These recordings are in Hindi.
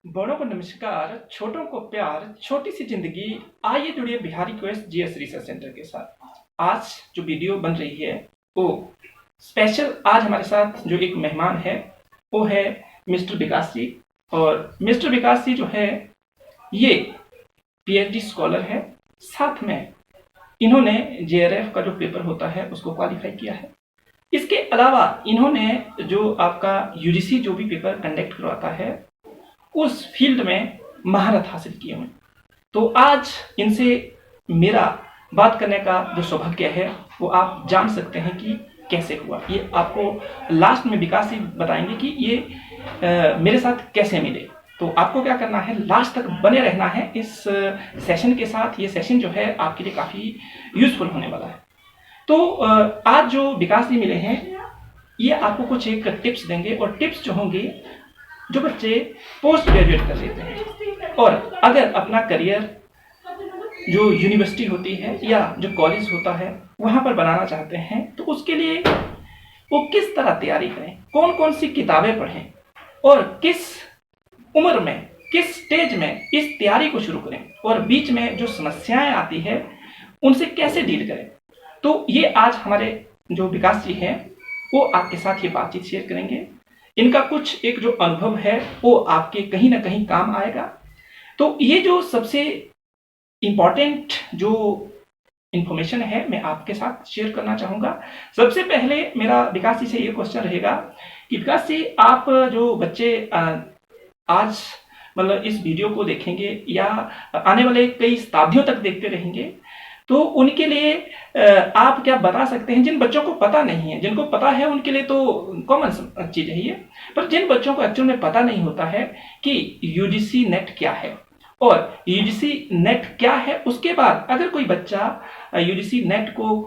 बड़ों को नमस्कार, छोटों को प्यार, छोटी सी जिंदगी। आइए जुड़िए Bihari quest GS research centre के साथ। आज जो वीडियो बन रही है वो स्पेशल। आज हमारे साथ जो एक मेहमान है वो है मिस्टर विकास जी। और मिस्टर विकास जी जो है ये पीएचडी स्कॉलर है। साथ में इन्होंने जेआरएफ का जो पेपर होता है उसको क्वालिफाई किया है। इसके अलावा इन्होंने जो आपका यूजीसी जो भी पेपर कंडक्ट करवाता है उस फील्ड में महारत हासिल किए हुए। तो आज इनसे मेरा बात करने का जो सौभाग्य है वो आप जान सकते हैं कि कैसे हुआ। ये आपको लास्ट में विकास ही बताएंगे कि ये मेरे साथ कैसे मिले। तो आपको क्या करना है, लास्ट तक बने रहना है इस सेशन के साथ। ये सेशन जो है आपके लिए काफ़ी यूजफुल होने वाला है। तो आज जो विकास जी मिले हैं ये आपको कुछ एक टिप्स देंगे, और टिप्स जो होंगे जो बच्चे पोस्ट ग्रेजुएट कर लेते हैं और अगर अपना करियर जो यूनिवर्सिटी होती है या जो कॉलेज होता है वहाँ पर बनाना चाहते हैं तो उसके लिए वो किस तरह तैयारी करें, कौन कौन सी किताबें पढ़ें और किस उम्र में, किस स्टेज में इस तैयारी को शुरू करें, और बीच में जो समस्याएं आती है उनसे कैसे डील करें। तो ये आज हमारे जो विकास जी हैं वो आपके साथ ये बातचीत शेयर करेंगे। इनका कुछ एक जो अनुभव है वो आपके कहीं ना कहीं काम आएगा। तो ये जो सबसे इम्पॉर्टेंट जो इंफॉर्मेशन है मैं आपके साथ शेयर करना चाहूँगा। सबसे पहले मेरा विकास जी से ये क्वेश्चन रहेगा कि विकास जी, आप जो बच्चे आज मतलब इस वीडियो को देखेंगे या आने वाले कई शताब्दियों तक देखते रहेंगे, तो उनके लिए आप क्या बता सकते हैं, जिन बच्चों को पता नहीं है, जिनको पता है उनके लिए तो कॉमन चीज़ है ये, पर जिन बच्चों को एक्चुअल में पता नहीं होता है कि यूजीसी नेट क्या है और यूजीसी नेट क्या है, उसके बाद अगर कोई बच्चा यूजीसी नेट को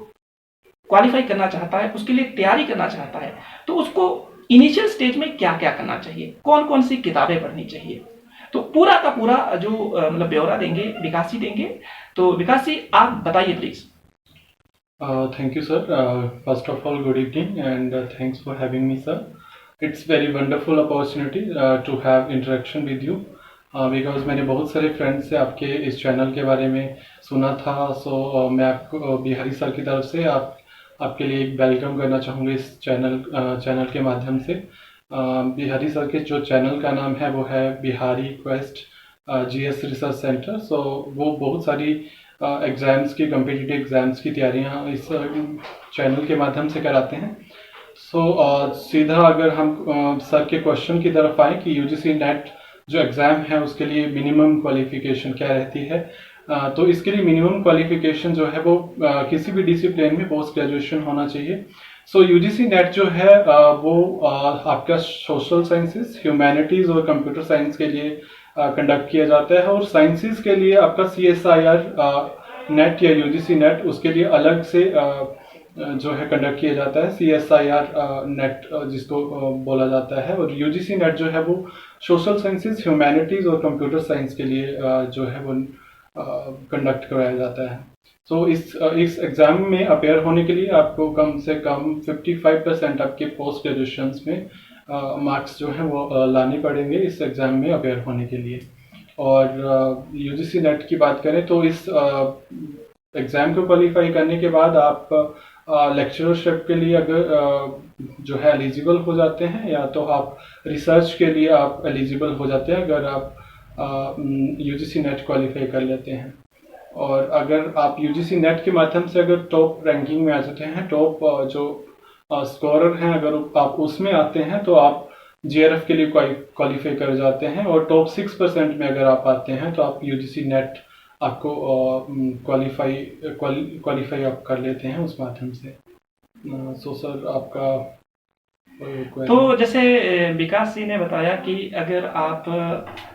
क्वालिफाई करना चाहता है, उसके लिए तैयारी करना चाहता है, तो उसको इनिशियल स्टेज में क्या क्या करना चाहिए, कौन कौन सी किताबें पढ़नी चाहिए, तो पूरा का पूरा जो मतलब ब्यौरा देंगे विकास जी देंगे। तो विकास जी आप बताइए please. Thank you, sir. First of all, good evening, and thanks for having me, sir. It's very wonderful opportunity to have interaction with you because मैंने बहुत सारे फ्रेंड्स से आपके इस चैनल के बारे में सुना था। मैं आपको बिहारी सर की तरफ से आपके लिए एक वेलकम करना चाहूँगा इस चैनल के माध्यम से। बिहारी सर के जो चैनल का नाम है वो है Bihari quest GS research centre. वो बहुत सारी एग्ज़ाम्स की, कम्पिटिटिव एग्ज़ाम्स की तैयारियां इस चैनल के माध्यम से कराते हैं। सीधा अगर हम सर के क्वेश्चन की तरफ आए कि यूजीसी नेट जो एग्ज़ाम है उसके लिए मिनिमम क्वालिफ़िकेशन क्या रहती है, तो इसके लिए मिनिमम क्वालिफ़िकेशन जो है वो किसी भी डिसिप्लिन में पोस्ट ग्रेजुएशन होना चाहिए। यूजीसी नेट जो है वो आपका सोशल साइंसेस, ह्यूमैनिटीज़ और कंप्यूटर साइंस के लिए कंडक्ट किया जाता है, और साइंसेस के लिए आपका CSIR नेट या यूजीसी नेट उसके लिए अलग से जो है कंडक्ट किया जाता है। CSIR नेट जिसको बोला जाता है, और यूजीसी नेट जो है वो सोशल साइंसेस, ह्यूमैनिटीज़ और कंप्यूटर साइंस के लिए जो है वो कंडक्ट कराया जाता है। इस एग्ज़ाम में अपेयर होने के लिए आपको कम से कम 55% आपके पोस्ट ग्रेजुएशन में मार्क्स जो हैं वो लाने पड़ेंगे इस एग्ज़ाम में अपेयर होने के लिए। और यूजीसी नेट की बात करें तो इस एग्ज़ाम को क्वालिफाई करने के बाद आप लेक्चरशिप के लिए अगर जो है एलिजिबल हो जाते हैं, या तो आप रिसर्च के लिए आप एलिजिबल हो जाते हैं अगर आप यूजीसी नेट क्वालिफाई कर लेते हैं। और अगर आप यूजीसी नेट के माध्यम से अगर टॉप रैंकिंग में आ जाते हैं, टॉप जो स्कोरर हैं, अगर आप उसमें आते हैं तो आप जेआरएफ के लिए क्वालिफाई कर जाते हैं, और टॉप 6% में अगर आप आते हैं तो आप यूजीसी नेट आपको क्वालिफाई आप कर लेते हैं उस माध्यम से। सर आपका तो जैसे विकास जी ने बताया कि अगर आप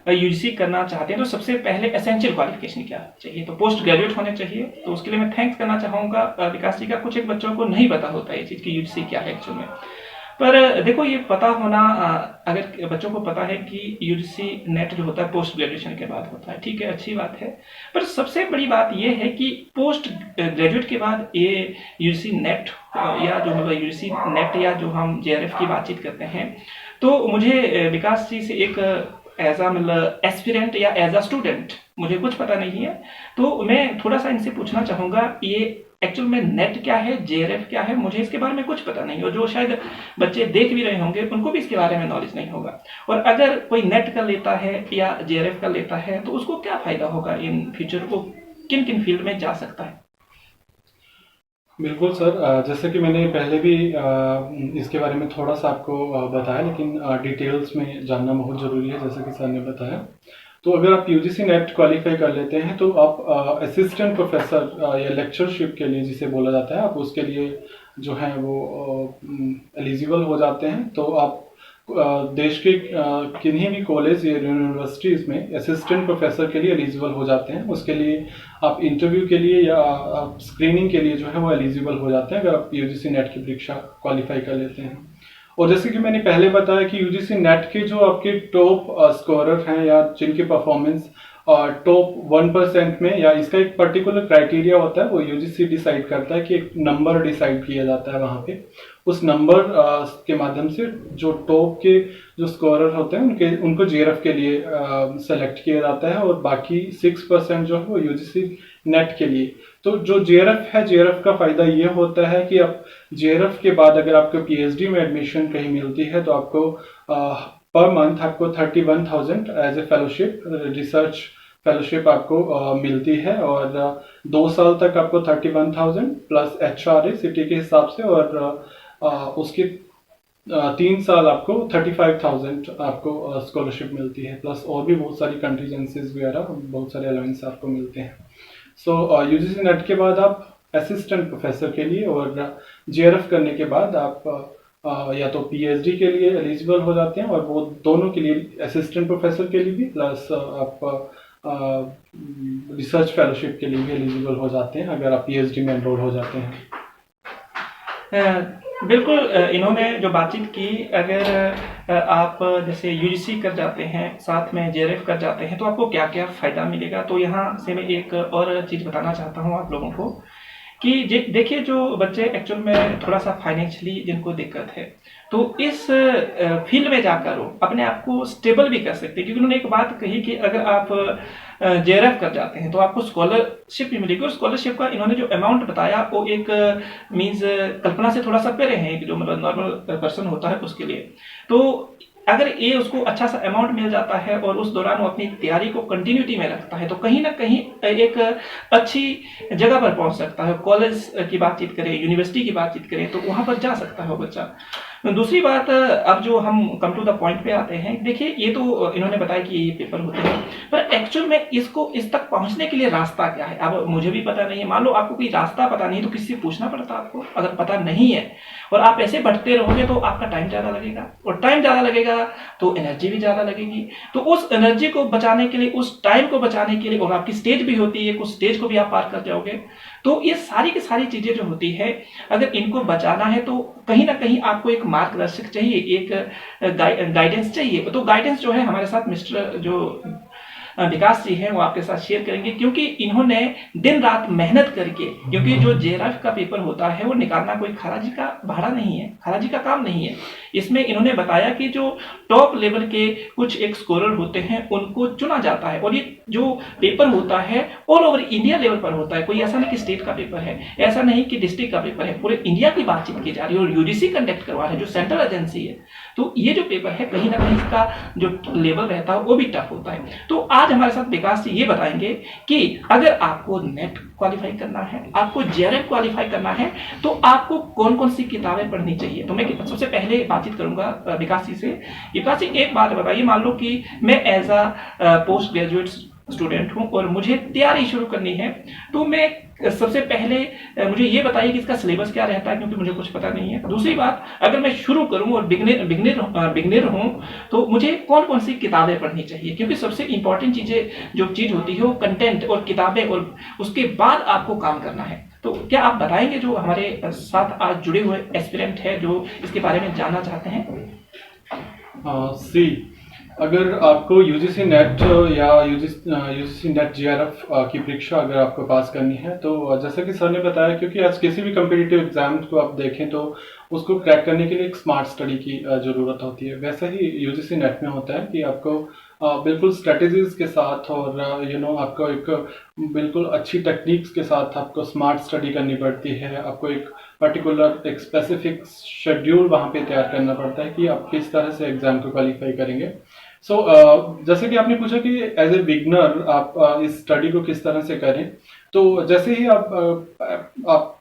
यूजीसी करना चाहते हैं तो सबसे पहले एसेंशियल क्वालिफिकेशन क्या चाहिए, तो पोस्ट ग्रेजुएट होने चाहिए। तो उसके लिए मैं थैंक्स करना चाहूँगा विकास जी का। कुछ एक बच्चों को नहीं पता होता है ये चीज़ कि यूजीसी क्या है एक्चुअल में, पर देखो ये पता होना, अगर बच्चों को पता है कि यूजीसी नेट जो होता है पोस्ट ग्रेजुएशन के बाद होता है, ठीक है, अच्छी बात है। पर सबसे बड़ी बात ये है कि पोस्ट ग्रेजुएट के बाद ये यूजीसी नेट या जो मतलब यूजीसी नेट या जो हम जेआरएफ की बातचीत करते हैं, तो मुझे विकास जी से एक एज अ मतलब एस्पिरेंट या एज अ स्टूडेंट मुझे कुछ पता नहीं है, तो मैं थोड़ा सा इनसे पूछना चाहूँगा ये एक्चुअल में नेट क्या है, जेआरएफ क्या है, मुझे इसके बारे में कुछ पता नहीं, और जो शायद बच्चे देख भी रहे होंगे उनको भी इसके बारे में नॉलेज नहीं होगा। और अगर कोई नेट का लेता है या जेआरएफ का लेता है तो उसको क्या फ़ायदा होगा इन फ्यूचर, को किन किन फील्ड में जा सकता है? बिल्कुल सर, जैसे कि मैंने पहले भी इसके बारे में थोड़ा सा आपको बताया, लेकिन डिटेल्स में जानना बहुत ज़रूरी है जैसा कि सर ने बताया। तो अगर आप यूजीसी नेट क्वालिफाई कर लेते हैं तो आप असिस्टेंट प्रोफेसर या लेक्चरशिप के लिए जिसे बोला जाता है, आप उसके लिए जो है वो एलिजिबल हो जाते हैं। तो आप देश के किन्हीं भी कॉलेज या यूनिवर्सिटीज़ में असिस्टेंट प्रोफेसर के लिए एलिजिबल हो जाते हैं। उसके लिए आप इंटरव्यू के लिए या आप स्क्रीनिंग के लिए जो है वो एलिजिबल हो जाते हैं अगर आप यूजीसी नेट की परीक्षा क्वालिफाई कर लेते हैं। और जैसे कि मैंने पहले बताया कि यूजीसी नेट के जो आपके टॉप स्कोरर हैं या जिनकी परफॉर्मेंस टॉप 1% में, या इसका एक पर्टिकुलर क्राइटेरिया होता है, वो यूजीसी डिसाइड करता है कि एक नंबर डिसाइड किया जाता है वहाँ पे। उस नंबर के माध्यम से जो टॉप के जो स्कोरर होते हैं उनको जेआरएफ के लिए सेलेक्ट किया जाता है, और बाकी 6% जो है वो यूजीसी नेट के लिए। तो जो जेआरएफ है, जेआरएफ का फायदा ये होता है कि आप जेआरएफ के बाद अगर आपको पीएचडी में एडमिशन कहीं मिलती है तो आपको पर मंथ आपको 31,000 as a fellowship, research fellowship आपको मिलती है, और 2 साल तक आपको 31,000 प्लस HRA सिटी के हिसाब से, और उसके 3 साल आपको 35,000 आपको स्कॉलरशिप मिलती है, प्लस और भी बहुत सारी कंटीजेंसीज वगैरह बहुत सारे अलाउंस आपको मिलते हैं। सो यूजीसी नेट के बाद आप असिस्टेंट प्रोफेसर के लिए, और जेआरएफ करने के बाद आप या तो पीएचडी के लिए एलिजिबल हो जाते हैं, और वो दोनों के लिए, असिस्टेंट प्रोफेसर के लिए भी प्लस आप रिसर्च फेलोशिप के लिए भी एलिजिबल हो जाते हैं अगर आप पीएचडी में एनरोल हो जाते हैं। बिल्कुल, इन्होंने जो बातचीत की, अगर आप जैसे यूजीसी कर जाते हैं साथ में जेआरएफ कर जाते हैं तो आपको क्या क्या फ़ायदा मिलेगा, तो यहाँ से मैं एक और चीज़ बताना चाहता हूँ आप लोगों को कि देखिए जो बच्चे एक्चुअल में थोड़ा सा फाइनेंशियली जिनको दिक्कत है तो इस फील्ड में जाकर वो अपने आप को स्टेबल भी कर सकते हैं, क्योंकि उन्होंने एक बात कही कि अगर आप जेआरएफ कर जाते हैं तो आपको स्कॉलरशिप भी मिलेगी, और स्कॉलरशिप का इन्होंने जो अमाउंट बताया वो एक मीन्स कल्पना से थोड़ा सा परे हैं कि जो मतलब नॉर्मल पर्सन होता है उसके लिए। तो अगर ये उसको अच्छा सा अमाउंट मिल जाता है और उस दौरान वो अपनी तैयारी को कंटिन्यूटी में रखता है तो कहीं ना कहीं एक अच्छी जगह पर पहुंच सकता है। कॉलेज की बातचीत करें, यूनिवर्सिटी की बातचीत करें तो वहां पर जा सकता है वो बच्चा। दूसरी बात, अब जो हम कम टू द पॉइंट पे आते हैं, देखिए ये तो इन्होंने बताया कि ये पेपर होते हैं, पर एक्चुअल में इसको इस तक पहुंचने के लिए रास्ता क्या है, अब मुझे भी पता नहीं है। मान लो आपको कोई रास्ता पता नहीं तो किसी से पूछना पड़ता आपको, अगर पता नहीं है और आप ऐसे बढ़ते रहोगे तो आपका टाइम ज़्यादा लगेगा, और टाइम ज़्यादा लगेगा तो एनर्जी भी ज़्यादा लगेगी। तो उस एनर्जी को बचाने के लिए, उस टाइम को बचाने के लिए, और आपकी स्टेज भी होती है, कुछ स्टेज को भी आप पार कर जाओगे, तो ये सारी की सारी चीज़ें जो होती है अगर इनको बचाना है तो कहीं ना कहीं आपको एक मार्गदर्शक चाहिए, एक गाइडेंस चाहिए। तो गाइडेंस जो है हमारे साथ मिस्टर जो विकास जी हैं वो आपके साथ शेयर करेंगे, क्योंकि इन्होंने दिन रात मेहनत करके, क्योंकि जो जेआरएफ का पेपर होता है वो निकालना कोई खराजी का भाड़ा नहीं है, खराजी का काम नहीं है। इसमें इन्होंने बताया कि जो टॉप लेवल के कुछ एक स्कोरर होते हैं उनको चुना जाता है, और ये जो पेपर होता है ऑल ओवर इंडिया लेवल पर होता है। कोई ऐसा नहीं कि स्टेट का पेपर है, ऐसा नहीं कि डिस्ट्रिक्ट का पेपर है, पूरे इंडिया की बातचीत की जा रही है, और यूजीसी कंडक्ट करवा रहा है जो सेंट्रल एजेंसी है। तो ये जो पेपर है कहीं ना कहीं इसका जो लेवल रहता है वो भी टफ होता है। तो आज हमारे साथ विकास जी ये बताएंगे कि अगर आपको नेट क्वालिफाई करना है, आपको जेआरएफ क्वालिफाई करना है, तो आपको कौन कौन सी किताबें पढ़नी चाहिए। तो मैं सबसे पहले बातचीत करूंगा विकास जी से। विकास जी एक बात बताइए, मान लो कि मैं as a post graduate student हूं और मुझे तैयारी शुरू करनी है, तो मैं सबसे पहले मुझे ये बताइए कि इसका सिलेबस क्या रहता है, क्योंकि मुझे कुछ पता नहीं है। दूसरी बात, अगर मैं शुरू करूं और बिगनर हूं तो मुझे कौन कौन सी किताबें पढ़नी चाहिए, क्योंकि सबसे इंपॉर्टेंट जो चीज़ होती है वो कंटेंट और किताबें, और उसके बाद आपको काम करना है। तो क्या आप बताएंगे जो हमारे साथ आज जुड़े हुए एस्पिरेंट है जो इसके बारे में जानना चाहते हैं? सी अगर आपको यूजीसी नेट या यूजीसी नेट जीआरएफ की परीक्षा अगर आपको पास करनी है, तो जैसा कि सर ने बताया, क्योंकि आज किसी भी कम्पिटिटिव एग्जाम को आप देखें तो उसको क्रैक करने के लिए एक स्मार्ट स्टडी की ज़रूरत होती है। वैसा ही यूजीसी नेट में होता है कि आपको बिल्कुल स्ट्रेटजीज के साथ और आपको एक बिल्कुल अच्छी टेक्निक्स के साथ आपको स्मार्ट स्टडी करनी पड़ती है। आपको एक पर्टिकुलर एक स्पेसिफिक शेड्यूल वहाँ पे तैयार करना पड़ता है कि आप किस तरह से एग्जाम को क्वालिफाई करेंगे। सो जैसे कि आपने पूछा कि एज ए बिगनर आप इस स्टडी को किस तरह से करें, तो जैसे ही आप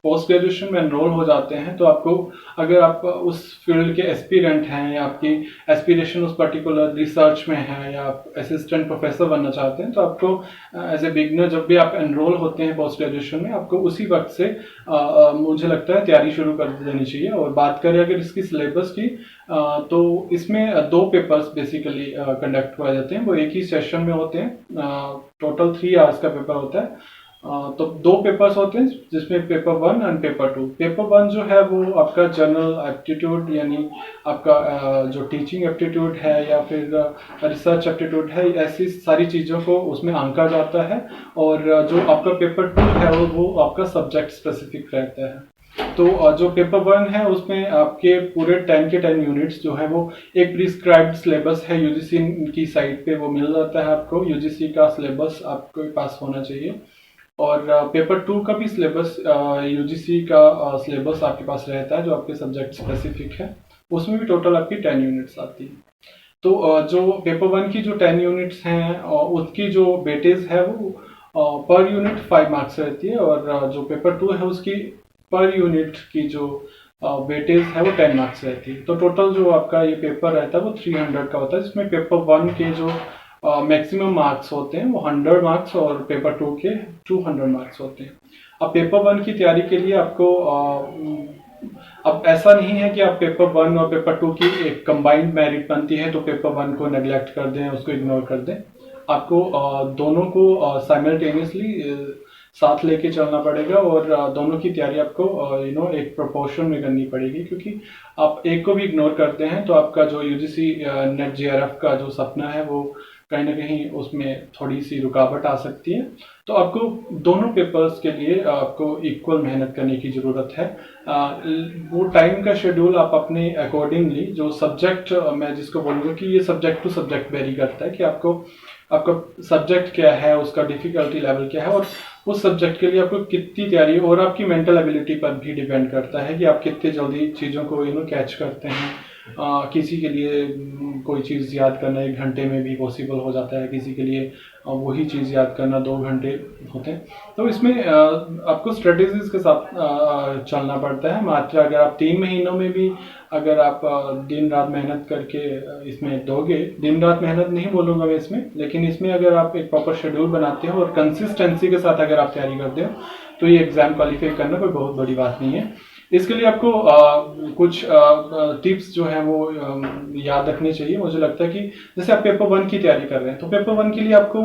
पोस्ट ग्रेजुएशन में एनरोल हो जाते हैं, तो आपको, अगर आप उस फील्ड के एस्पिरेंट हैं या आपकी एस्पिरेशन उस पर्टिकुलर रिसर्च में है या आप असिस्टेंट प्रोफेसर बनना चाहते हैं, तो आपको एज ए बिगनर जब भी आप एनरोल होते हैं पोस्ट ग्रेजुएशन में, आपको उसी वक्त से मुझे लगता है तैयारी शुरू कर देनी चाहिए। और बात करें अगर इसकी सिलेबस की, तो इसमें 2 पेपर्स बेसिकली कंडक्ट हुए जाते हैं, वो एक ही सेशन में होते हैं। टोटल 3 आवर्स का पेपर होता है। तो 2 पेपर्स होते हैं जिसमें पेपर 1 एंड पेपर 2। पेपर 1 जो है वो आपका जनरल एप्टीट्यूड, यानी आपका जो टीचिंग एप्टीट्यूड है या फिर रिसर्च एप्टीट्यूड है, ऐसी सारी चीज़ों को उसमें आंका जाता है। और जो आपका पेपर 2 है वो आपका सब्जेक्ट स्पेसिफिक रहता है। तो जो पेपर 1 है उसमें आपके पूरे 10 के 10 यूनिट्स जो है वो एक प्रिस्क्राइब्ड सिलेबस है, यूजीसी की साइट पे वो मिल जाता है आपको। यूजीसी का सिलेबस आपके पास होना चाहिए। और पेपर 2 का भी सिलेबस, यूजीसी का सिलेबस आपके पास रहता है जो आपके सब्जेक्ट स्पेसिफिक है। उसमें भी टोटल आपकी 10 यूनिट्स आती है। तो जो पेपर 1 की जो 10 यूनिट्स हैं उसकी जो वेटेज है वो पर यूनिट 5 मार्क्स रहती है। और जो पेपर 2 है उसकी पर यूनिट की जो वेटेज है वो 10 मार्क्स रहती है। तो टोटल जो आपका ये पेपर रहता है वो 300 का होता है, जिसमें पेपर 1 के जो मैक्सिमम मार्क्स होते हैं वो 100 मार्क्स और पेपर 2 के 200 मार्क्स होते हैं। अब पेपर 1 की तैयारी के लिए आपको अब ऐसा नहीं है कि आप पेपर 1 और पेपर 2 की एक कंबाइंड मेरिट बनती है तो पेपर 1 को नेग्लेक्ट कर दें, उसको इग्नोर कर दें। आपको दोनों को साइमल्टेनियसली साथ लेके चलना पड़ेगा और दोनों की तैयारी आपको एक प्रोपोर्शन में करनी पड़ेगी, क्योंकि आप एक को भी इग्नोर करते हैं तो आपका जो यूजीसी नेट जीआरएफ का जो सपना है वो कहीं ना कहीं उसमें थोड़ी सी रुकावट आ सकती है। तो आपको दोनों पेपर्स के लिए आपको इक्वल मेहनत करने की ज़रूरत है। वो टाइम का शेड्यूल आप अपने अकॉर्डिंगली, जो सब्जेक्ट मैं जिसको बोलूँगा कि ये सब्जेक्ट टू सब्जेक्ट वेरी करता है कि आपका सब्जेक्ट क्या है, उसका डिफिकल्टी लेवल क्या है और उस सब्जेक्ट के लिए आपको कितनी तैयारी, और आपकी मेंटल एबिलिटी पर भी डिपेंड करता है कि आप कितने जल्दी चीज़ों को कैच करते हैं। किसी के लिए कोई चीज़ याद करना 1 घंटे में भी पॉसिबल हो जाता है, किसी के लिए वही चीज़ याद करना 2 घंटे होते हैं। तो इसमें आपको स्ट्रेटेजीज के साथ चलना पड़ता है। मात्र अगर आप 3 महीनों में भी अगर आप दिन रात मेहनत करके इसमें दोगे, दिन रात मेहनत नहीं बोलूँगा मैं इसमें, लेकिन इसमें अगर आप एक प्रॉपर शेड्यूल बनाते हो और कंसिस्टेंसी के साथ अगर आप तैयारी करते हो तो ये एग्ज़ाम क्वालिफाई करना कोई बहुत बड़ी बात नहीं है। इसके लिए आपको कुछ टिप्स जो है वो याद रखनी चाहिए। मुझे लगता है कि जैसे आप पेपर 1 की तैयारी कर रहे हैं तो पेपर 1 के लिए आपको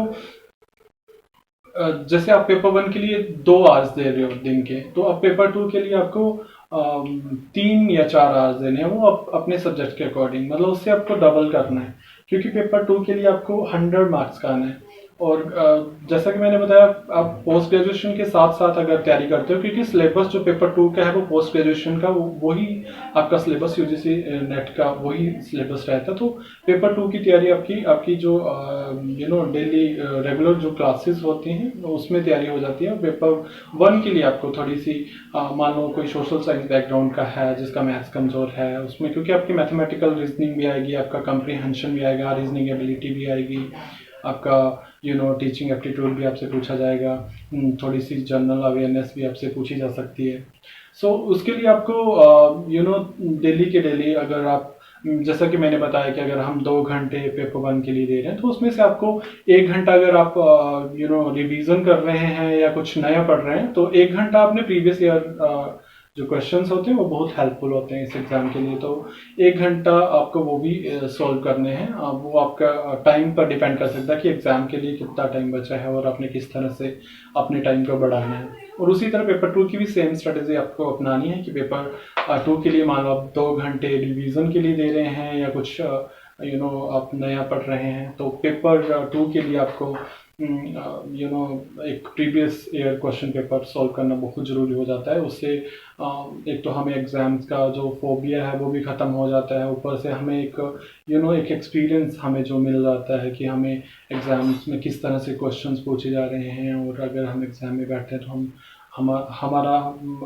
जैसे आप पेपर 1 के लिए 2 आवर्स दे रहे हो दिन के, तो अब पेपर 2 के लिए आपको 3 या 4 आवर्स देने हैं, वो अपने सब्जेक्ट के अकॉर्डिंग, मतलब उससे आपको डबल करना है, क्योंकि पेपर 2 के लिए आपको 100 मार्क्स का आना है। और जैसा कि मैंने बताया, आप पोस्ट ग्रेजुएशन के साथ साथ अगर तैयारी करते हो, क्योंकि सिलेबस जो पेपर 2 का है वो पोस्ट ग्रेजुएशन का वही आपका सिलेबस, यूजीसी नेट का वही सिलेबस रहता है। तो पेपर 2 की तैयारी आपकी जो डेली रेगुलर जो क्लासेस होती हैं उसमें तैयारी हो जाती है। पेपर 1 के लिए आपको थोड़ी सी मान लो कोई सोशल साइंस बैकग्राउंड का है जिसका मैथ्स कमज़ोर है, उसमें क्योंकि आपकी मैथमेटिकल रीजनिंग भी आएगी, आपका कंप्रीहेंशन भी आएगा, रीजनिंग एबिलिटी भी आएगी, आपका टीचिंग एप्टीट्यूड भी आपसे पूछा जाएगा, थोड़ी सी जनरल अवेयरनेस भी आपसे पूछी जा सकती है। सो उसके लिए आपको डेली के डेली, अगर आप जैसा कि मैंने बताया कि अगर हम 2 घंटे पेपर 1 के लिए दे रहे हैं तो उसमें से आपको 1 घंटा अगर आप रिवीजन कर रहे हैं या कुछ नया पढ़ रहे हैं तो 1 घंटा अपने प्रीवियस ईयर जो क्वेश्चंस होते हैं वो बहुत हेल्पफुल होते हैं इस एग्ज़ाम के लिए। तो 1 घंटा आपको वो भी सॉल्व करने हैं। वो आपका टाइम पर डिपेंड कर सकता है कि एग्ज़ाम के लिए कितना टाइम बचा है और आपने किस तरह से अपने टाइम को बढ़ाना है। और उसी तरह पेपर 2 की भी सेम स्ट्रेटेजी आपको अपनानी है कि पेपर 2 के लिए मान लो आप 2 घंटे रिवीजन के लिए दे रहे हैं या कुछ आप नया पढ़ रहे हैं तो पेपर 2 के लिए आपको एक previous year question paper solve करना बहुत ज़रूरी हो जाता है। उससे एक तो हमें एग्ज़ाम्स का जो फोबिया है वो भी ख़त्म हो जाता है, ऊपर से हमें एक एक्सपीरियंस हमें जो मिल जाता है कि हमें एग्ज़ाम्स में किस तरह से क्वेश्चंस पूछे जा रहे हैं, और अगर हम एग्ज़ाम में बैठते हैं तो हमारा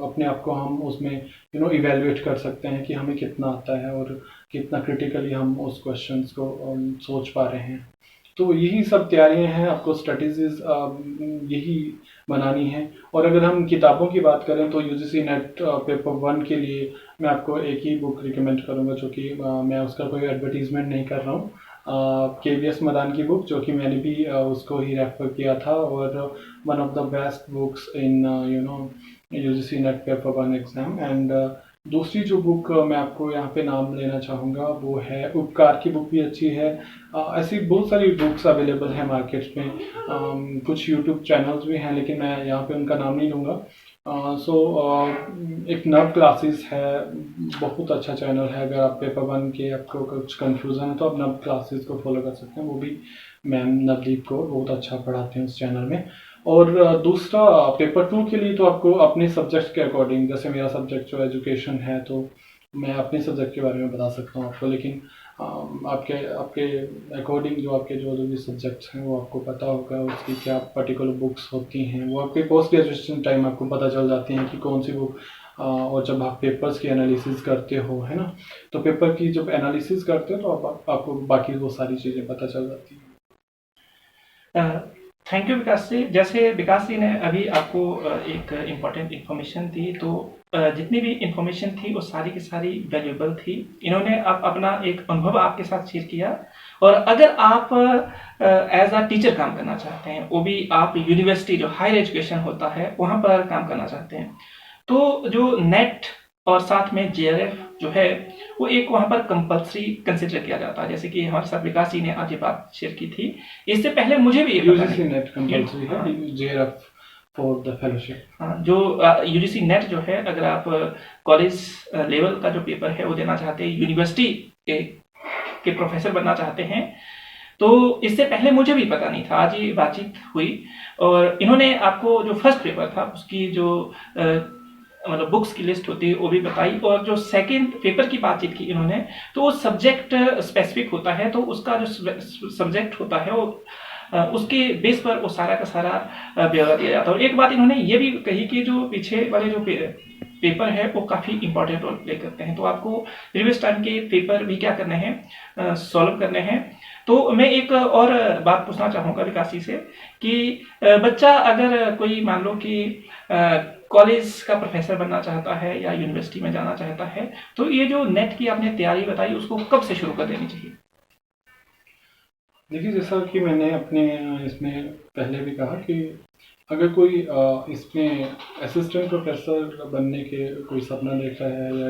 अपने आप को हम उसमें इवेलुएट कर सकते हैं कि हमें कितना आता है और कितना क्रिटिकली हम उस क्वेश्चंस को सोच पा रहे हैं। तो यही सब तैयारियां हैं, आपको स्ट्रेटजीज यही बनानी है। और अगर हम किताबों की बात करें तो यूजीसी नेट पेपर 1 के लिए मैं आपको एक ही बुक रिकमेंड करूंगा, जो कि मैं उसका कोई एडवर्टीजमेंट नहीं कर रहा हूँ। KVS मदान की बुक, जो कि मैंने भी उसको ही रेफर किया था, और one of the best books in UGC net paper 1 exam. And दूसरी जो बुक मैं आपको यहाँ पे नाम लेना चाहूँगा वो है उपकार की बुक, भी अच्छी है। ऐसी बहुत सारी बुक्स अवेलेबल हैं मार्केट में, कुछ यूट्यूब चैनल्स भी हैं, लेकिन मैं यहाँ पे उनका नाम नहीं लूँगा। एक नव क्लासेस है, बहुत अच्छा चैनल है। अगर आप पेपर 1 के आपको कुछ कन्फ्यूज़न है तो आप नव क्लासेस को फॉलो कर सकते हैं, वो भी मैम नवदीप को बहुत अच्छा पढ़ाते हैं उस चैनल में। और दूसरा पेपर 2 के लिए तो आपको अपने सब्जेक्ट के अकॉर्डिंग, जैसे मेरा सब्जेक्ट जो एजुकेशन है तो मैं अपने सब्जेक्ट के बारे में बता सकता हूँ आपको, लेकिन आपके आपके अकॉर्डिंग जो आपके जो भी सब्जेक्ट्स हैं वो आपको पता होगा उसकी क्या पर्टिकुलर बुक्स होती हैं, वो आपके पोस्ट ग्रेजुएशन टाइम आपको पता चल जाती हैं कि कौन सी बुक। और जब आप पेपर्स की एनालिसिस करते हो, है ना, तो पेपर की जब एनालिसिस करते हो तो आपको बाकी वो सारी चीज़ें पता चल जाती हैं। थैंक यू विकास जी। जैसे विकास जी ने अभी आपको एक इम्पॉर्टेंट इन्फॉर्मेशन दी, तो जितनी भी इन्फॉर्मेशन थी वो सारी की सारी वैल्यूएबल थी। इन्होंने अपना एक अनुभव आपके साथ शेयर किया, और अगर आप एज अ टीचर काम करना चाहते हैं, वो भी आप यूनिवर्सिटी जो हायर एजुकेशन होता है वहाँ पर काम करना चाहते हैं, तो जो नेट और साथ में JRF जो है वो एक वहाँ पर कंपल्सरी कंसिडर किया जाता है। जैसे कि हमारे साथ विकास जी ने आज ये बात शेयर की थी, इससे पहले मुझे भी ये पता यूजीसी नहीं। नेट कंपल्सरी है, JRF फॉर द फेलोशिप। हाँ, जो यूजीसी नेट जो है, अगर आप कॉलेज लेवल का जो पेपर है वो देना चाहते हैं, यूनिवर्सिटी के प्रोफेसर बनना चाहते हैं, तो इससे पहले मुझे भी पता नहीं था। आज ये बातचीत हुई और इन्होंने आपको जो फर्स्ट पेपर था उसकी जो मतलब बुक्स की लिस्ट होती है वो भी बताई, और जो सेकंड पेपर की बातचीत की इन्होंने, तो वो सब्जेक्ट स्पेसिफिक होता है, तो उसका जो सब्जेक्ट होता है वो उसके बेस पर वो सारा का सारा ब्यौरा दिया जाता है। और एक बात इन्होंने ये भी कही कि जो पीछे वाले जो पेपर है वो काफ़ी इंपॉर्टेंट रोल प्ले करते हैं, तो आपको प्रीवियस टाइम के पेपर भी क्या करने हैं, सॉल्व करने हैं। तो मैं एक और बात पूछना चाहूँगा विकास जी से कि बच्चा अगर कोई मान लो कि कॉलेज का प्रोफेसर बनना चाहता है या यूनिवर्सिटी में जाना चाहता है, तो ये जो नेट की आपने तैयारी बताई उसको कब से शुरू कर देनी चाहिए? देखिए, जैसा कि मैंने अपने इसमें पहले भी कहा कि अगर कोई इसमें असिस्टेंट प्रोफेसर बनने के कोई सपना देखता है या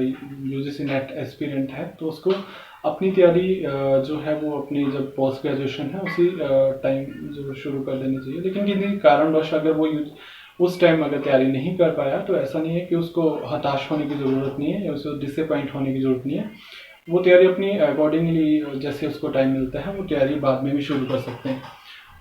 यूजीसी नेट एस्पिरेंट है, तो उसको अपनी तैयारी जो है वो अपनी जब पोस्ट ग्रेजुएशन है उसी टाइम जो शुरू कर देनी चाहिए। लेकिन किसी कारणवश अगर वो उस टाइम अगर तैयारी नहीं कर पाया तो ऐसा नहीं है कि उसको हताश होने की ज़रूरत नहीं है या उसको डिसअपॉइंट होने की ज़रूरत नहीं है। वो तैयारी अपनी अकॉर्डिंगली जैसे उसको टाइम मिलता है वो तैयारी बाद में भी शुरू कर सकते हैं।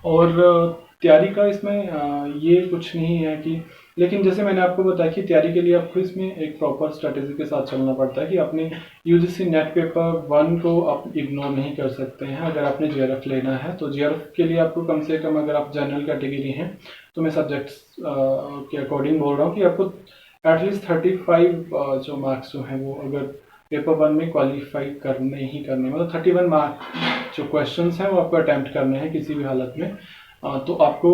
और तैयारी का इसमें ये कुछ नहीं है कि, लेकिन जैसे मैंने आपको बताया कि तैयारी के लिए आपको इसमें एक प्रॉपर स्ट्रेटेजी के साथ चलना पड़ता है कि अपने यूजीसी नेट पेपर 1 को आप इग्नोर नहीं कर सकते हैं। अगर आपने JRF लेना है तो JRF के लिए आपको कम से कम, अगर आप जनरल कैटेगरी हैं तो मैं सब्जेक्ट्स के अकॉर्डिंग बोल रहा हूँ कि आपको एटलीस्ट 35 जो मार्क्स जो हैं वो अगर पेपर 1 में क्वालिफाई करने ही करने, मतलब 31 मार्क जो क्वेश्चंस हैं वो आपको अटैम्प्ट करने हैं किसी भी हालत में। तो आपको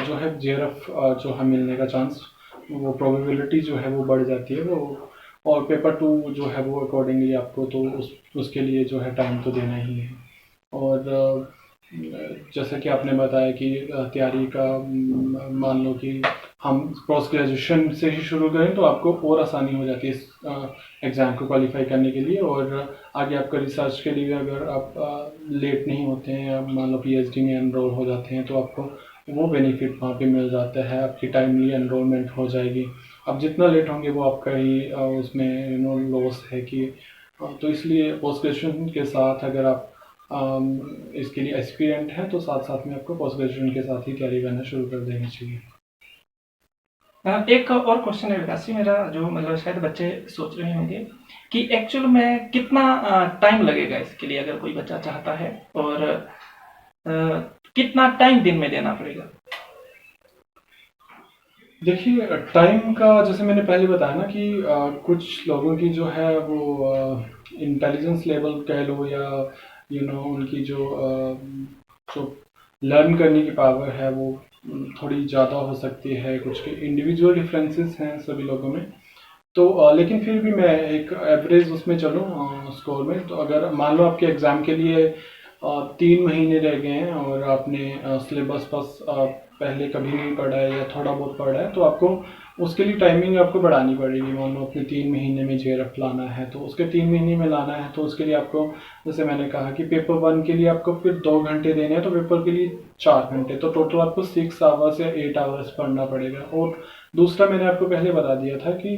जो है JRF जो है मिलने का चांस, वो प्रोबेबिलिटी जो है वो बढ़ जाती है वो। और पेपर 2 जो है वो अकॉर्डिंगली आपको तो उसके लिए जो है टाइम तो देना ही है। और जैसा कि आपने बताया कि तैयारी का मान लो कि हम पोस्ट ग्रेजुएशन से ही शुरू करें तो आपको और आसानी हो जाती है इस एग्ज़ाम को क्वालिफाई करने के लिए। और आगे आपका रिसर्च के लिए अगर आप लेट नहीं होते हैं, आप मान लो PhD में एनरोल हो जाते हैं तो आपको वो बेनिफिट वहाँ पे मिल जाता है, आपकी टाइमली एनरोलमेंट हो जाएगी। अब जितना लेट होंगे वो आपका ही उसमें लॉस है कि तो इसलिए पोस्ट ग्रेजुएशन के साथ अगर आप इसके लिए एस्पिरेंट हैं तो साथ साथ में आपको पोस्ट ग्रेजुएशन के साथ ही तैयारी करना शुरू कर देनी चाहिए। एक और क्वेश्चन है विकास जी मेरा, जो मतलब शायद बच्चे सोच रहे होंगे कि एक्चुअल में कितना टाइम लगेगा इसके लिए, अगर कोई बच्चा चाहता है, और कितना टाइम दिन में देना पड़ेगा? देखिए, टाइम का जैसे मैंने पहले बताया ना कि कुछ लोगों की जो है वो इंटेलिजेंस लेवल कह लो या उनकी जो लर्न करने की पावर है वो थोड़ी ज़्यादा हो सकती है, कुछ के इंडिविजुअल डिफरेंसेस हैं सभी लोगों में। तो लेकिन फिर भी मैं एक एवरेज उसमें चलूँ स्कोर में, तो अगर मान लो आपके एग्ज़ाम के लिए 3 महीने रह गए हैं और आपने सिलेबस बस पहले कभी नहीं पढ़ा है या थोड़ा बहुत पढ़ा है, तो आपको उसके लिए टाइमिंग आपको बढ़ानी पड़ेगी। मान लो अपने 3 महीने में जेआरएफ लाना है तो उसके 3 महीने में लाना है, तो उसके लिए आपको जैसे मैंने कहा कि पेपर 1 के लिए आपको फिर 2 घंटे देने हैं, तो पेपर के लिए 4 घंटे, तो टोटल आपको 6 आवर्स या 8 आवर्स पढ़ना पड़ेगा। और दूसरा मैंने आपको पहले बता दिया था कि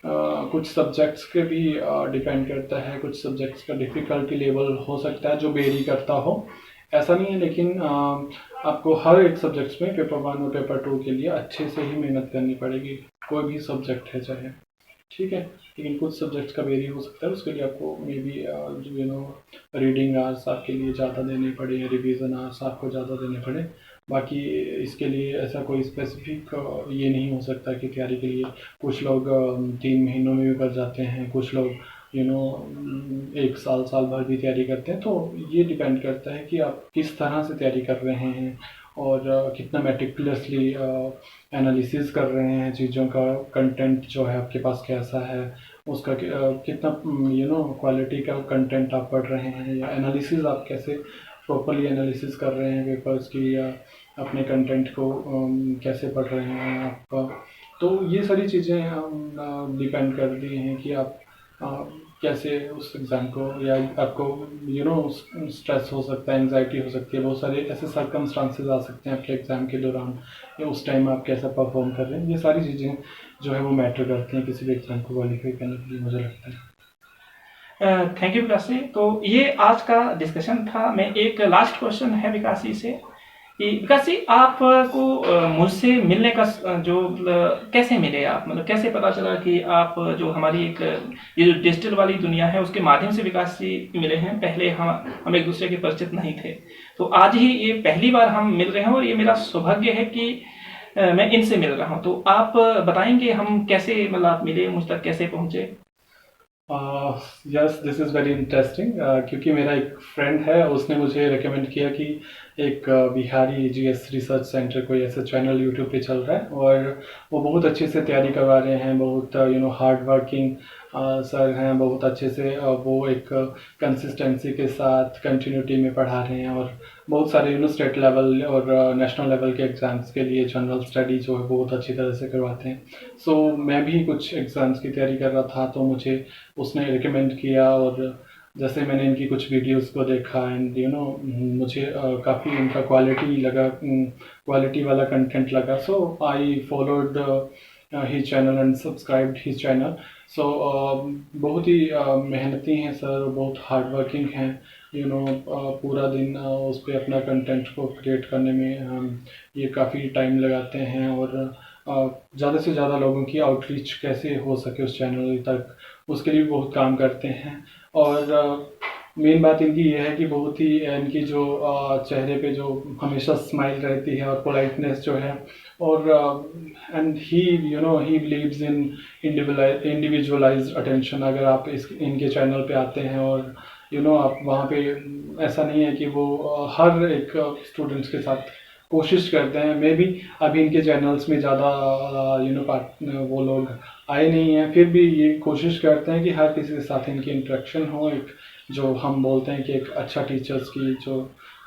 कुछ सब्जेक्ट्स के भी डिपेंड करता है, कुछ सब्जेक्ट्स का डिफ़िकल्टी लेवल हो सकता है जो वेरी करता हो, ऐसा नहीं है, लेकिन आपको हर एक सब्जेक्ट्स में पेपर 1 और पेपर 2 के लिए अच्छे से ही मेहनत करनी पड़ेगी, कोई भी सब्जेक्ट है चाहे, ठीक है। लेकिन कुछ सब्जेक्ट्स का वेरी हो सकता है, उसके लिए आपको मे बी रीडिंग आवर्स आपके लिए ज़्यादा देने पड़े, रिवीजन आवर्स आपको ज़्यादा देने पड़े। बाकी इसके लिए ऐसा कोई स्पेसिफिक ये नहीं हो सकता कि तैयारी के लिए कुछ लोग 3 महीनों में भी कर जाते हैं, कुछ लोग 1 साल साल भर भी तैयारी करते हैं। तो ये डिपेंड करता है कि आप किस तरह से तैयारी कर रहे हैं और कितना मेटिकुलसली एनालिसिस कर रहे हैं चीज़ों का, कंटेंट जो है आपके पास कैसा है, उसका कितना क्वालिटी का कंटेंट आप पढ़ रहे हैं, या एनालिसिस आप कैसे प्रॉपरली एनालिसिस कर रहे हैं पेपर्स की, या अपने कंटेंट को कैसे पढ़ रहे हैं आपका। तो ये सारी चीज़ें डिपेंड करती हैं कि आप कैसे उस एग्ज़ाम को, या आपको स्ट्रेस हो सकता है, एंग्जाइटी हो सकती है, बहुत सारे ऐसे सर्कमस्टांसेस आ सकते हैं आपके एग्ज़ाम के दौरान, या उस टाइम आप कैसा परफॉर्म कर रहे हैं। ये सारी चीज़ें जो है वो मैटर करती हैं किसी भी एग्ज़ाम को क्वालिफाई करने के लिए, मुझे लगता है। थैंक यू विकास जी। तो ये आज का डिस्कशन था। मैं एक लास्ट क्वेश्चन है विकास जी से कि विकास जी, आपको मुझसे मिलने का जो कैसे मिले आप, मतलब कैसे पता चला कि आप जो हमारी एक ये जो डिजिटल वाली दुनिया है उसके माध्यम से विकास जी मिले हैं? पहले हम एक दूसरे के परिचित नहीं थे, तो आज ही ये पहली बार हम मिल रहे हैं और ये मेरा सौभाग्य है कि मैं इनसे मिल रहा हूँ। तो आप बताएंगे हम कैसे, मतलब आप मिले, मुझ तक कैसे पहुँचे? Yes, this is very interesting, क्योंकि मेरा एक फ्रेंड है, उसने मुझे रिकमेंड किया कि एक बिहारी जीएस रिसर्च सेंटर कोई ऐसा चैनल यूट्यूब पे चल रहा है और वो बहुत अच्छे से तैयारी करवा रहे हैं, बहुत हार्ड वर्किंग सर हैं, बहुत अच्छे से वो एक कंसिस्टेंसी के साथ कंटिन्यूटी में पढ़ा रहे हैं, और बहुत सारे स्टेट लेवल और नेशनल लेवल के एग्ज़ाम्स के लिए जनरल स्टडी जो है बहुत अच्छी तरह से करवाते हैं। सो मैं भी कुछ एग्ज़ाम्स की तैयारी कर रहा था, तो मुझे उसने रिकमेंड किया, और जैसे मैंने इनकी कुछ वीडियोस को देखा एंड मुझे काफ़ी इनका क्वालिटी लगा, क्वालिटी वाला कंटेंट लगा, so I followed his channel and subscribed his channel. So बहुत ही मेहनती हैं सर, बहुत हार्ड वर्किंग हैं, पूरा दिन उस पर अपना कंटेंट को क्रिएट करने में ये काफ़ी टाइम लगाते हैं, और ज़्यादा से ज़्यादा लोगों की आउटरीच कैसे हो सके उस चैनल तक, उसके लिए भी बहुत काम करते हैं। और मेन बात इनकी ये है कि बहुत ही इनकी जो चेहरे पे जो हमेशा स्माइल रहती है और पोलाइटनेस जो है, और and he he believes in individualised attention. अगर आप इनके चैनल पे आते हैं और आप वहाँ पे, ऐसा नहीं है कि वो हर एक स्टूडेंट्स के साथ कोशिश करते हैं, मे भी अभी इनके चैनल्स में ज़्यादा वो लोग आए नहीं हैं, फिर भी ये कोशिश करते हैं कि हर किसी के साथ इनकी इंटरेक्शन हो, एक जो हम बोलते हैं कि एक अच्छा टीचर्स की जो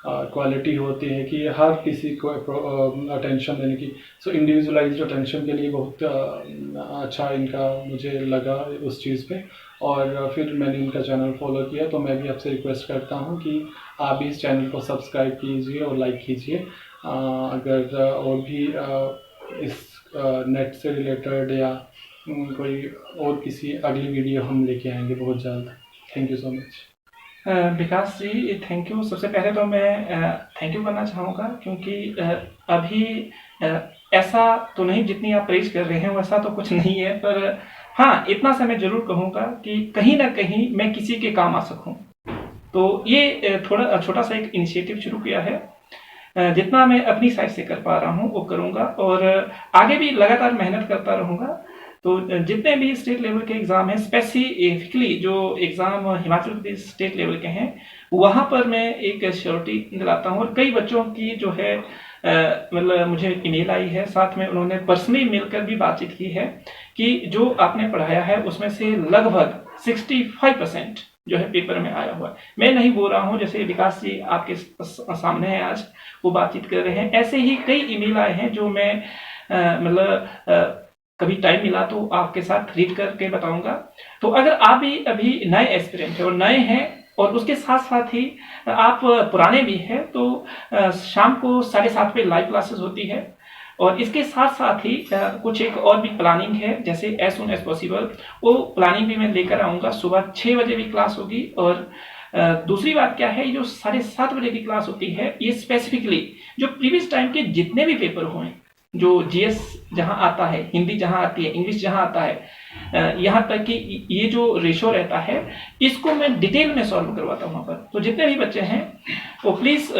क्वालिटी होती है कि हर किसी को अटेंशन देने की। सो इंडिविजुअलाइज्ड अटेंशन के लिए बहुत अच्छा इनका मुझे लगा उस चीज़ पे, और फिर मैंने इनका चैनल फॉलो किया। तो मैं भी आपसे रिक्वेस्ट करता हूँ कि आप भी इस चैनल को सब्सक्राइब कीजिए और लाइक कीजिए। अगर और भी इस नेट से रिलेटेड या कोई और किसी अगली वीडियो हम लेके आएंगे बहुत जल्द। Thank you so much. Vikas ji, thank you. सबसे पहले तो मैं थैंक यू करना चाहूँगा, क्योंकि अभी ऐसा तो नहीं जितनी आप प्रेज़ कर रहे हैं वैसा तो कुछ नहीं है, पर हाँ, इतना सा मैं ज़रूर कहूँगा कि कहीं न कहीं मैं किसी के काम आ सकूँ। तो ये थोड़ा छोटा-सा एक इनिशिएटिव शुरू किया है। जितना मैं अपनी साइड से कर पा रहा हूँ वो करूँगा, और आगे भी लगातार मेहनत करता रहूँगा। तो जितने भी स्टेट लेवल के एग्ज़ाम हैं, स्पेसिफिकली जो exam Himachal Pradesh state level के हैं, वहाँ पर मैं एक श्योरिटी दिलाता हूँ। और कई बच्चों की जो है मतलब मुझे ईमेल आई है, साथ में उन्होंने पर्सनली मिलकर भी बातचीत की है कि जो आपने पढ़ाया है उसमें से लगभग 65% जो है पेपर में आया हुआ है। मैं नहीं बोल रहा हूँ, जैसे विकास जी आपके सामने है आज, वो बातचीत कर रहे हैं, ऐसे ही कई ईमेल आए हैं जो मैं कभी टाइम मिला तो आपके साथ रीड करके बताऊंगा। तो अगर आप भी अभी नए एस्पिरेंट हैं और नए हैं, और उसके साथ साथ ही आप पुराने भी हैं, तो शाम को 7:30 पे लाइव क्लासेस होती है। और इसके साथ साथ ही कुछ एक और भी प्लानिंग है, जैसे एज सुन एज पॉसिबल वो प्लानिंग भी मैं लेकर आऊँगा। सुबह 6 बजे भी क्लास होगी। और दूसरी बात क्या है, जो 7:30 बजे की क्लास होती है, ये स्पेसिफिकली जो प्रीवियस टाइम के जितने भी पेपर हुए, जो जीएस जहाँ आता है, हिंदी जहाँ आती है, इंग्लिश जहाँ आता है, यहाँ तक कि ये जो रेशो रहता है, इसको मैं डिटेल में सॉल्व करवाता हूँ वहाँ पर। तो जितने भी बच्चे हैं वो please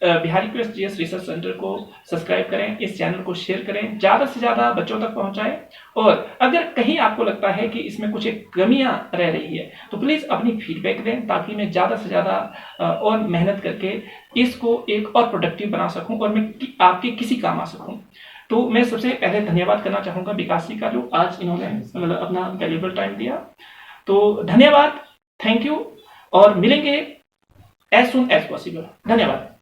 Bihari quest GS research centre को सब्सक्राइब करें, इस चैनल को शेयर करें, ज़्यादा से ज़्यादा बच्चों तक पहुँचाएं। और अगर कहीं आपको लगता है कि इसमें कुछ एक कमियां रह रही है, तो प्लीज़ अपनी फीडबैक दें, ताकि मैं ज़्यादा से ज़्यादा और मेहनत करके इसको एक और प्रोडक्टिव बना सकूं और मैं आपके किसी काम आ सकूं। तो मैं सबसे पहले धन्यवाद करना चाहूँगा विकास जी का, जो आज इन्होंने मतलब अपना वैल्यूएबल टाइम दिया। तो धन्यवाद, थैंक यू, और मिलेंगे एज सुन एज पॉसिबल। धन्यवाद।